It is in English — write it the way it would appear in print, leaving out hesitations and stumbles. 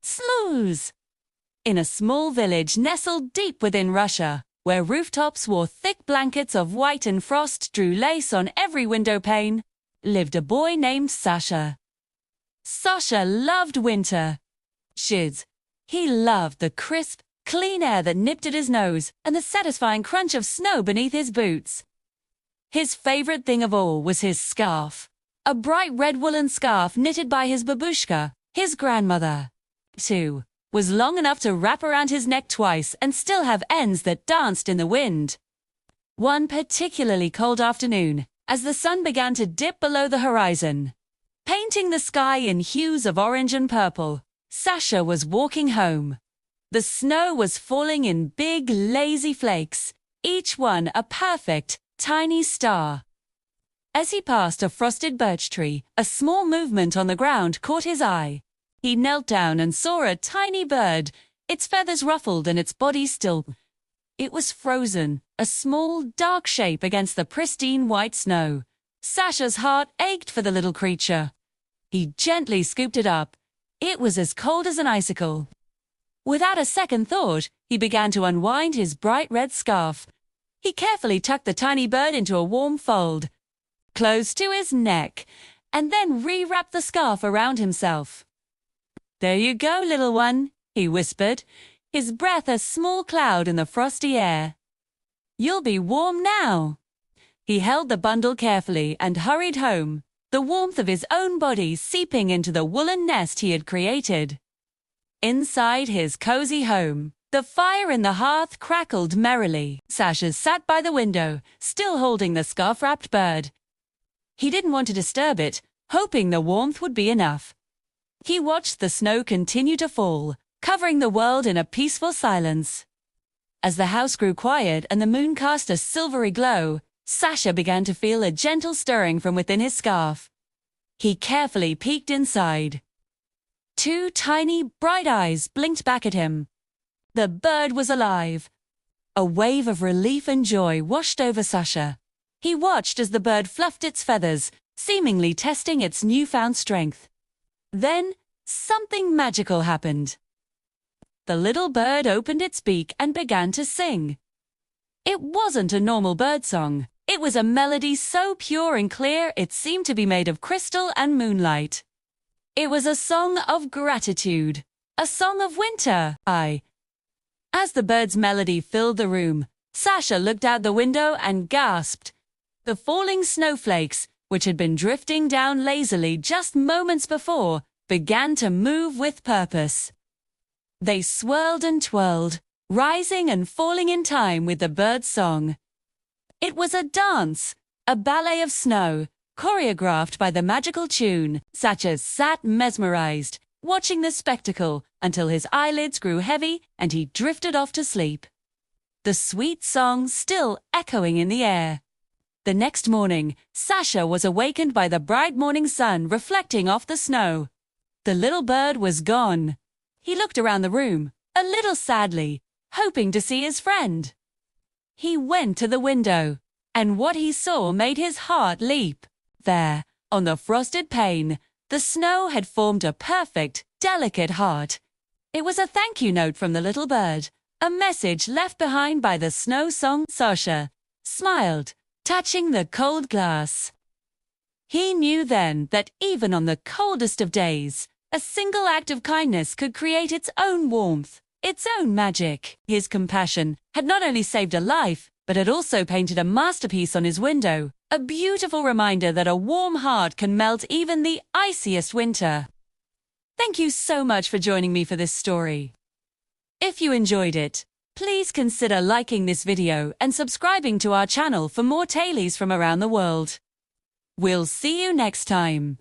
Slews! In a small village nestled deep within Russia, where rooftops wore thick blankets of white and frost drew lace on every window pane, lived a boy named Sasha. Sasha loved winter. He loved the crisp, clean air that nipped at his nose and the satisfying crunch of snow beneath his boots. His favorite thing of all was his scarf, a bright red woolen scarf knitted by his babushka, his grandmother. Too, was long enough to wrap around his neck twice and still have ends that danced in the wind. One particularly cold afternoon, as the sun began to dip below the horizon, painting the sky in hues of orange and purple, Sasha was walking home. The snow was falling in big, lazy flakes, each one a perfect, tiny star. As he passed a frosted birch tree, a small movement on the ground caught his eye. He knelt down and saw a tiny bird, its feathers ruffled and its body still. It was frozen, a small, dark shape against the pristine white snow. Sasha's heart ached for the little creature. He gently scooped it up. It was as cold as an icicle. Without a second thought, he began to unwind his bright red scarf. He carefully tucked the tiny bird into a warm fold, close to his neck, and then re-wrapped the scarf around himself. "There you go, little one," he whispered, his breath a small cloud in the frosty air. "You'll be warm now." He held the bundle carefully and hurried home, the warmth of his own body seeping into the woolen nest he had created. Inside his cozy home, the fire in the hearth crackled merrily. Sasha sat by the window, still holding the scarf-wrapped bird. He didn't want to disturb it, hoping the warmth would be enough. He watched the snow continue to fall, covering the world in a peaceful silence. As the house grew quiet and the moon cast a silvery glow, Sasha began to feel a gentle stirring from within his scarf. He carefully peeked inside. Two tiny, bright eyes blinked back at him. The bird was alive. A wave of relief and joy washed over Sasha. He watched as the bird fluffed its feathers, seemingly testing its newfound strength. Then, something magical happened. The little bird opened its beak and began to sing. It wasn't a normal bird song. It was a melody so pure and clear it seemed to be made of crystal and moonlight. It was a song of gratitude, a song of winter. As the bird's melody filled the room, Sasha looked out the window and gasped. The falling snowflakes, which had been drifting down lazily just moments before, began to move with purpose. They swirled and twirled, rising and falling in time with the bird's song. It was a dance, a ballet of snow, choreographed by the magical tune. Sasha sat mesmerized, watching the spectacle until his eyelids grew heavy and he drifted off to sleep. The sweet song still echoing in the air. The next morning, Sasha was awakened by the bright morning sun reflecting off the snow. The little bird was gone. He looked around the room, a little sadly, hoping to see his friend. He went to the window, and what he saw made his heart leap. There, on the frosted pane, the snow had formed a perfect, delicate heart. It was a thank you note from the little bird, a message left behind by the snow song. Sasha smiled, touching the cold glass. He knew then that even on the coldest of days, a single act of kindness could create its own warmth, its own magic. His compassion had not only saved a life, but had also painted a masterpiece on his window, a beautiful reminder that a warm heart can melt even the iciest winter. Thank you so much for joining me for this story. If you enjoyed it, please consider liking this video and subscribing to our channel for more tailies from around the world. We'll see you next time.